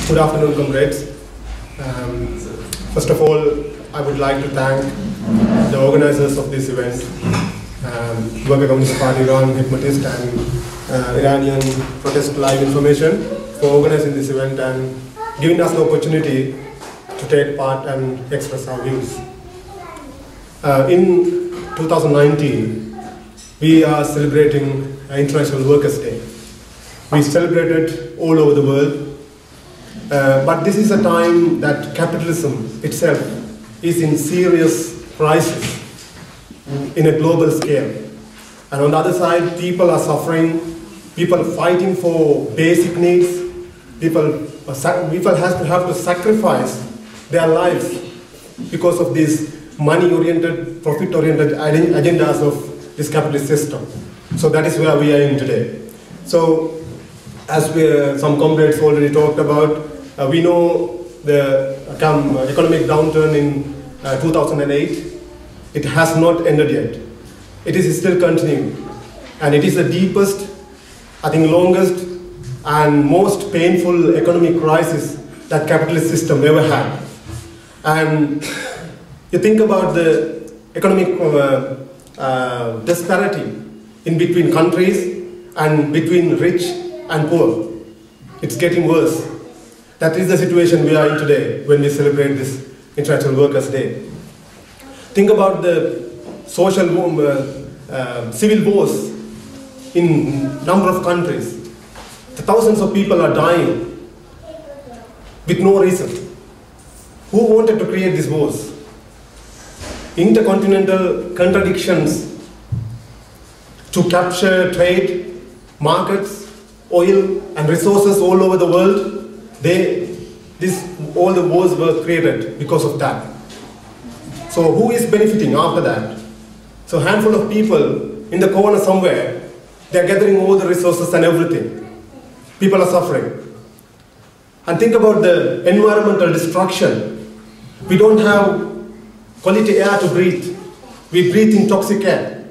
Good afternoon, comrades. First of all, I would like to thank the organizers of this event, Worker Communist Party Iran, Hekmatist, and Iranian Protest Live Information, for organizing this event and giving us the opportunity to take part and express our views. In 2019, we are celebrating International Workers' Day. We celebrate it all over the world. But this is a time that capitalism itself is in serious crisis in a global scale. And on the other side, people are suffering, people are fighting for basic needs, people have to sacrifice their lives because of these money-oriented, profit-oriented agendas of this capitalist system. So that is where we are in today. So, as some comrades already talked about, we know the economic downturn in 2008. It has not ended yet. It is still continuing. And it is the deepest, I think longest and most painful economic crisis that capitalist system ever had. And you think about the economic disparity in between countries and between rich and poor. It's getting worse. That is the situation we are in today when we celebrate this International Workers' Day. Think about the social, civil wars in number of countries. The thousands of people are dying with no reason. Who wanted to create these wars? Intercontinental contradictions to capture trade, markets, oil and resources all over the world. All the wars were created because of that. So who is benefiting after that? So a handful of people in the corner somewhere, they're gathering all the resources and everything. People are suffering. And think about the environmental destruction. We don't have quality air to breathe. We breathe in toxic air.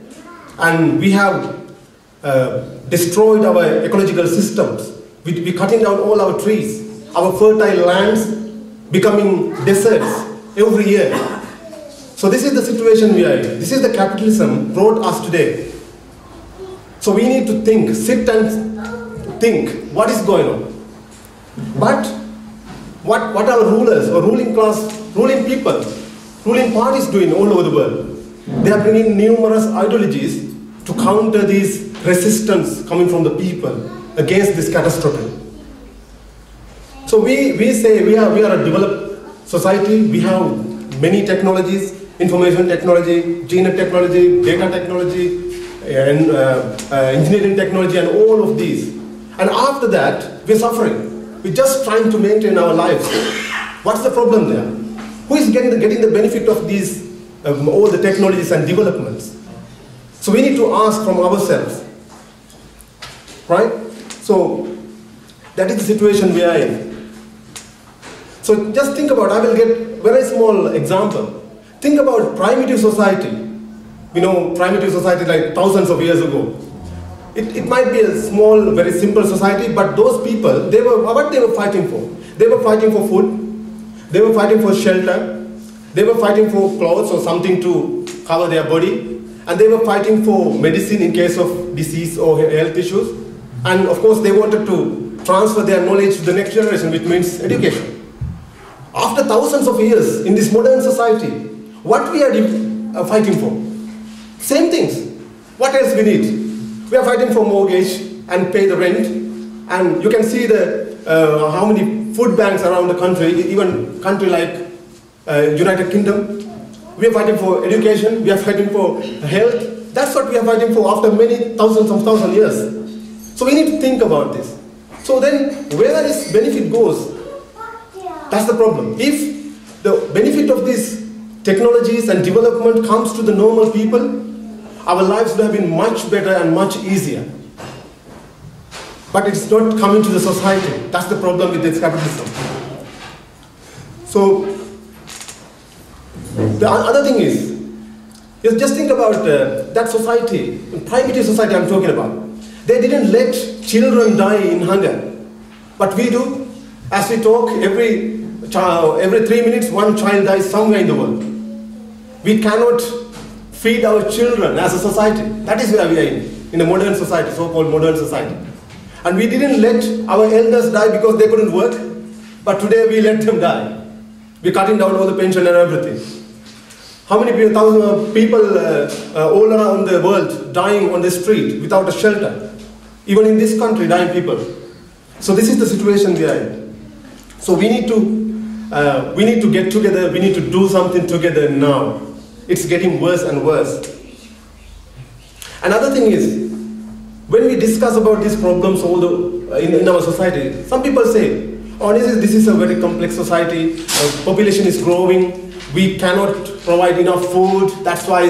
And we have destroyed our ecological systems. We're cutting down all our trees. Our fertile lands becoming deserts every year. So this is the situation we are in. This is the capitalism brought us today. So we need to think, sit and think what is going on. But what are rulers or ruling class, ruling people, ruling parties doing all over the world? They are bringing numerous ideologies to counter these resistance coming from the people against this catastrophe. So we say we are a developed society. We have many technologies, information technology, gene technology, data technology, and engineering technology, and all of these. And after that, we're suffering. We're just trying to maintain our lives. What's the problem there? Who is getting the benefit of these all the technologies and developments? So we need to ask from ourselves, right? So that is the situation we are in. So just think about, I will get a very small example. Think about primitive society. You know, primitive society like thousands of years ago. It might be a small, very simple society, but those people, what they were fighting for? They were fighting for food, they were fighting for shelter, they were fighting for clothes or something to cover their body, and they were fighting for medicine in case of disease or health issues. And of course, they wanted to transfer their knowledge to the next generation, which means education. After thousands of years in this modern society, what we are fighting for? Same things. What else we need? We are fighting for mortgage and pay the rent. And you can see how many food banks around the country, even country like United Kingdom. We are fighting for education. We are fighting for health. That's what we are fighting for after many thousand years. So we need to think about this. So then, where this benefit goes, that's the problem. If the benefit of these technologies and development comes to the normal people, our lives would have been much better and much easier. But it's not coming to the society. That's the problem with this capitalism. So, the other thing is just think about that society, primitive society I'm talking about. They didn't let children die in hunger. But we do. As we talk, every 3 minutes, one child dies somewhere in the world. We cannot feed our children as a society. That is where we are in a modern society, so-called modern society. And we didn't let our elders die because they couldn't work, but today we let them die. We're cutting down all the pension and everything. How many people all around the world dying on the street without a shelter? Even in this country, dying people. So this is the situation we are in. So we need to get together, we need to do something together now. It's getting worse and worse. Another thing is, when we discuss about these problems in our society, some people say, oh, this is a very complex society, population is growing, we cannot provide enough food, that's why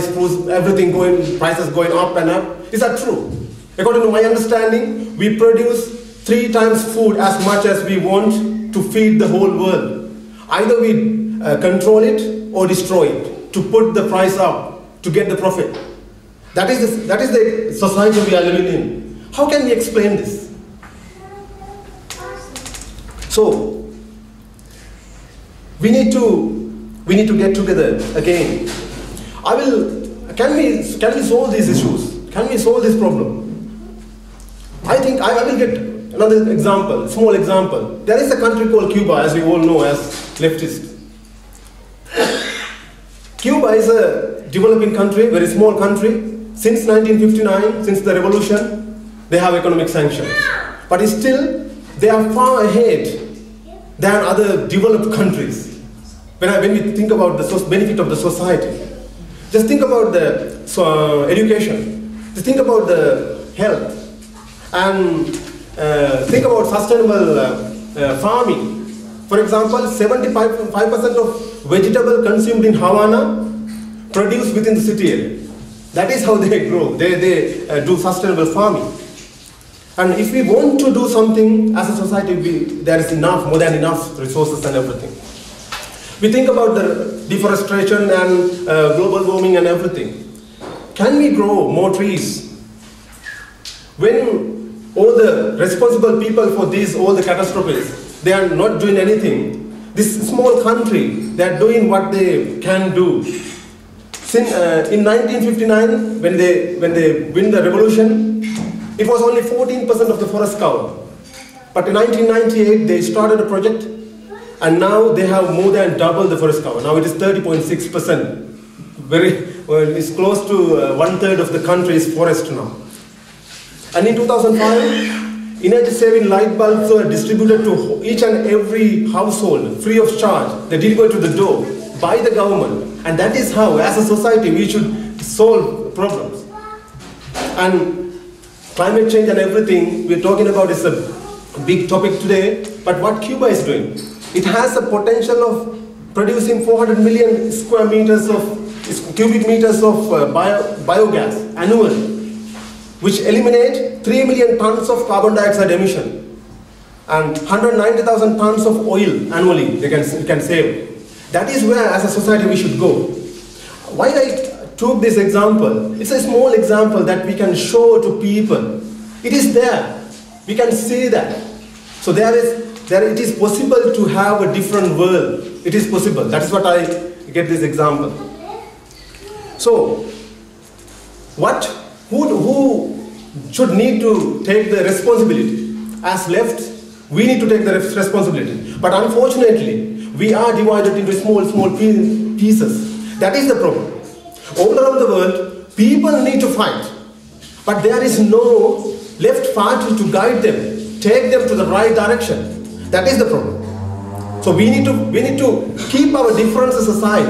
prices going up and up. Is that true? According to my understanding, we produce 3 times food as much as we want to feed the whole world. Either we control it or destroy it, to put the price up, to get the profit. That is the society we are living in. How can we explain this? So, we need to get together again. Can we solve these issues? Can we solve this problem? I think I will get another example, small example. There is a country called Cuba, as we all know as leftist. Cuba is a developing country, very small country. Since 1959, since the revolution, they have economic sanctions. But still, they are far ahead than other developed countries. When we think about the benefit of the society, just think about the education, just think about the health, and think about sustainable farming. For example, 75% of vegetable consumed in Havana produced within the city area. That is how they grow. They do sustainable farming. And if we want to do something as a society, there is more than enough resources and everything. We think about the deforestation and global warming and everything. Can we grow more trees? When all the responsible people for all the catastrophes, they are not doing anything. This small country, they are doing what they can do. Since, in 1959, when they win the revolution, it was only 14% of the forest cover. But in 1998, they started a project, and now they have more than double the forest cover. Now it is 30.6%. It's close to 1/3 of the country is forest now. And in 2005, energy-saving light bulbs were distributed to each and every household, free of charge. They delivered to the door by the government. And that is how, as a society, we should solve problems. And climate change and everything we're talking about is a big topic today. But what Cuba is doing, it has a potential of producing 400 million cubic meters of biogas annually, which eliminate 3 million tons of carbon dioxide emission and 190,000 tons of oil annually they can save. That is where, as a society, we should go. Why I took this example? It's a small example that we can show to people. It is there. We can see that. So it is possible to have a different world. It is possible. That is what I get this example. So, who should need to take the responsibility? As left, we need to take the responsibility. But unfortunately, we are divided into small pieces. That is the problem. All around the world, people need to fight. But there is no left party to guide them, take them to the right direction. That is the problem. So we need to keep our differences aside.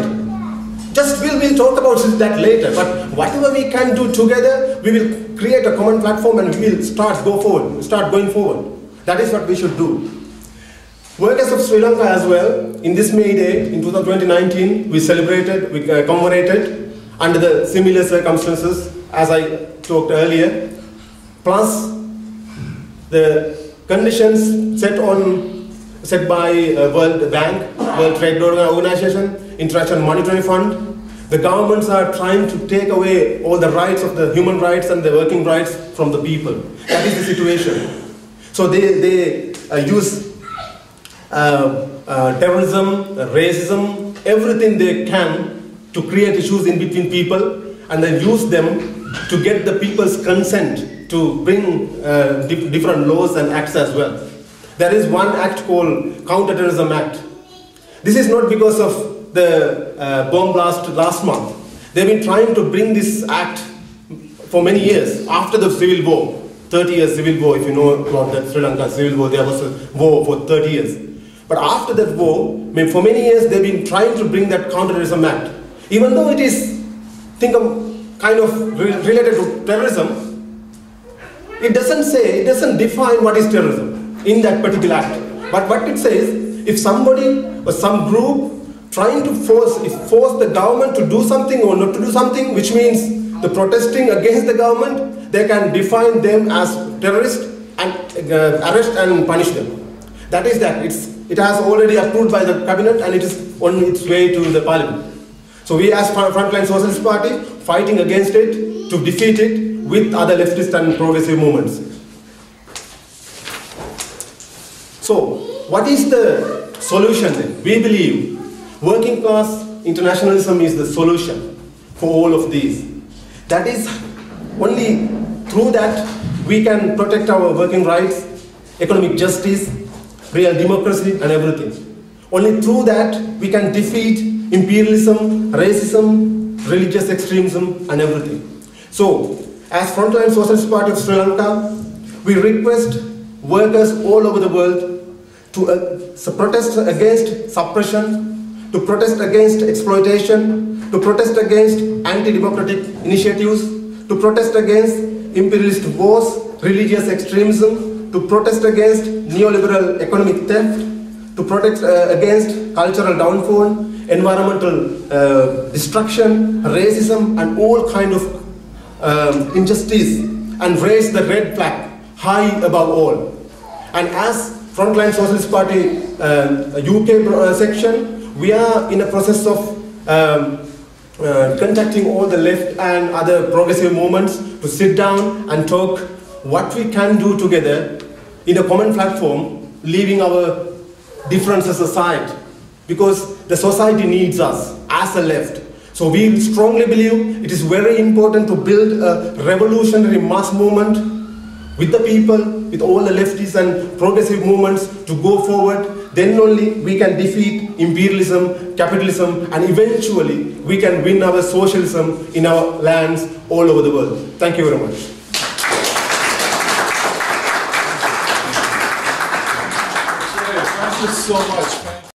We'll talk about that later. But whatever we can do together, we will create a common platform and we will start going forward. That is what we should do. Workers of Sri Lanka as well, in this May Day, in 2019, we commemorated under the similar circumstances as I talked earlier, plus the conditions set by World Bank, World Trade Organization, International Monetary Fund. The governments are trying to take away all the rights of the human rights and the working rights from the people. That is the situation. So they use terrorism, racism, everything they can to create issues in between people, and then use them to get the people's consent to bring different laws and acts as well. There is one act called Counter-Terrorism Act. This is not because of the bomb blast last month. They've been trying to bring this act for many years after the civil war. 30 years civil war, if you know about that Sri Lanka civil war, there was a war for 30 years. But after that war, for many years they've been trying to bring that Counter-Terrorism Act. Even though it is, kind of related to terrorism, it doesn't define what is terrorism in that particular act. But what it says, if somebody or some group trying to force the government to do something or not to do something, which means the protesting against the government, they can define them as terrorists and arrest and punish them. That is that. It has already approved by the cabinet and it is on its way to the parliament. So we as Frontline Socialist Party fighting against it to defeat it with other leftist and progressive movements. So what is the solution then? We believe working class internationalism is the solution for all of these. That is only through that we can protect our working rights, economic justice, real democracy and everything. Only through that we can defeat imperialism, racism, religious extremism and everything. So, as Frontline Socialist Party of Sri Lanka, we request workers all over the world to protest against suppression, to protest against exploitation, to protest against anti-democratic initiatives, to protest against imperialist wars, religious extremism, to protest against neoliberal economic theft, to protest against cultural downfall, environmental destruction, racism and all kind of injustice, and raise the red flag high above all. And as Frontline Socialist Party UK section, we are in a process of contacting all the left and other progressive movements to sit down and talk what we can do together in a common platform, leaving our differences aside, because the society needs us as a left. So we strongly believe it is very important to build a revolutionary mass movement with the people, with all the leftists and progressive movements to go forward. Then only we can defeat imperialism, capitalism, and eventually we can win our socialism in our lands all over the world. Thank you very much. Thank you so much.